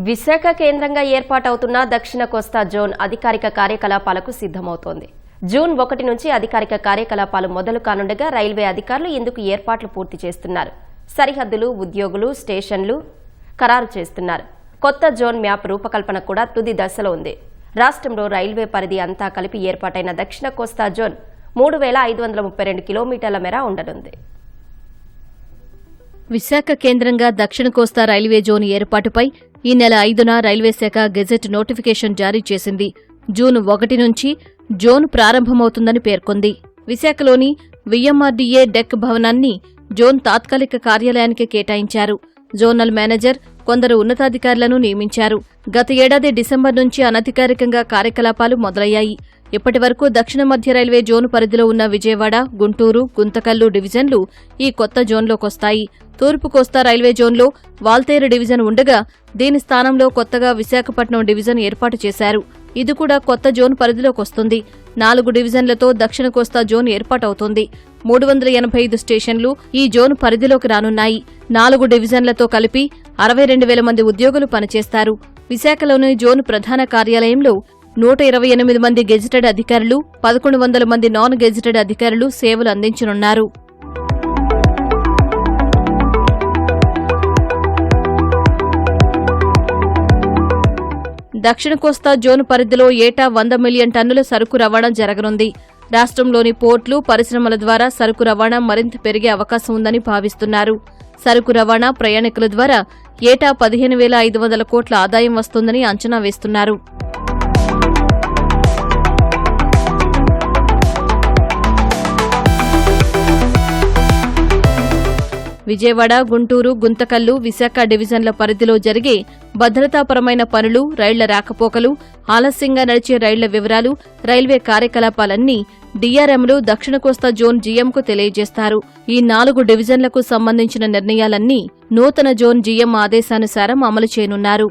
విశాఖ కేంద్రంగా ఏర్పాటవుతున్న దక్షిణ కోస్తా జోన్ అధికారిక కార్యకలాపాలకు సిద్ధమవుతోంది. జూన్ 1 నుంచి అధికారిక కార్యకలాపాలు మొదలు కానుండగా రైల్వే అధికారులు ఇందుకు ఏర్పాట్లు పూర్తి చేస్తున్నారు. సరిహద్దులు, ఉద్యోగులు, స్టేషన్లు ఖరారు చేస్తున్నారు. కొత్త జోన్ మ్యాప్ రూపకల్పన కూడా తుది దశలో ఉంది. రాష్ట్రంలో రైల్వే పరిధి అంతా కలిపి ఏర్పాటైన దక్షిణ కోస్తా జోన్ 3532 కిలోమీటర్ల మేర ఉండనుంది. విశాఖ కేంద్రంగా దక్షిణ కోస్తా రైల్వే జోన్ ఏర్పాటుపై ఈ నెల 5న రైల్వే శాఖ గెజెట్ నోటిఫికేషన్ జారీ చేసింది. జూన్ 1 నుంచి జోన్ ప్రారంభమవుతుందని పేర్కొంది. విశాఖలోని విఎంఆర్డీఏ డెక్ భవనాన్ని జోన్ తాత్కాలిక కార్యాలయానికి కేటాయించారు. జోనల్ మేనేజర్, కొందరు ఉన్నతాధికారులను నియమించారు. గత ఏడాది డిసెంబర్ నుంచి అనధికారికంగా కార్యకలాపాలు మొదలయ్యాయి. ఇప్పటి వరకు దక్షిణ మధ్య రైల్వే జోన్ పరిధిలో ఉన్న విజయవాడ, గుంటూరు, గుంతకల్లు డివిజన్లు ఈ కొత్త జోన్లోకొస్తాయి. తూర్పు కోస్తా రైల్వే జోన్లో వాల్తేరు డివిజన్ ఉండగా దీని స్థానంలో కొత్తగా విశాఖపట్నం డివిజన్ ఏర్పాటు చేశారు. ఇది కూడా కొత్త జోన్ పరిధిలోకొస్తుంది. 4 డివిజన్లతో దక్షిణ కోస్తా జోన్ ఏర్పాటవుతోంది. 385 స్టేషన్లు ఈ జోన్ పరిధిలోకి రానున్నాయి. 4 డివిజన్లతో కలిపి 62,000 మంది ఉద్యోగులు పనిచేస్తారు. విశాఖలోని జోన్ ప్రధాన కార్యాలయంలో 128 మంది గెజిటెడ్ అధికారులు, 1100 మంది నాన్ గెజిటెడ్ అధికారులు సేవలు అందించనున్నారు. దక్షిణ కోస్తా జోన్ పరిధిలో ఏటా 100 మిలియన్ టన్నుల సరుకు రవాణా జరగనుంది. రాష్ట్రంలోని పోర్టులు, పరిశ్రమల ద్వారా సరుకు రవాణా మరింత పెరిగే అవకాశం ఉందని భావిస్తున్నారు. సరుకు రవాణా, ప్రయాణికుల ద్వారా ఏటా 15,500 కోట్ల ఆదాయం వస్తుందని అంచనా వేస్తున్నారు. విజయవాడ, గుంటూరు, గుంతకల్లు, విశాఖ డివిజన్ల పరిధిలో జరిగే భద్రతాపరమైన పనులు, రైళ్ల రాకపోకలు, ఆలస్యంగా నడిచే రైళ్ల వివరాలు, రైల్వే కార్యకలాపాలన్నీ డీఆర్ఎంలు దక్షిణ కోస్తా జోన్ జీఎంకు తెలియజేస్తారు. ఈ 4 డివిజన్లకు సంబంధించిన నిర్ణయాలన్నీ నూతన జోన్ జీఎం ఆదేశానుసారం అమలు చేయనున్నారు.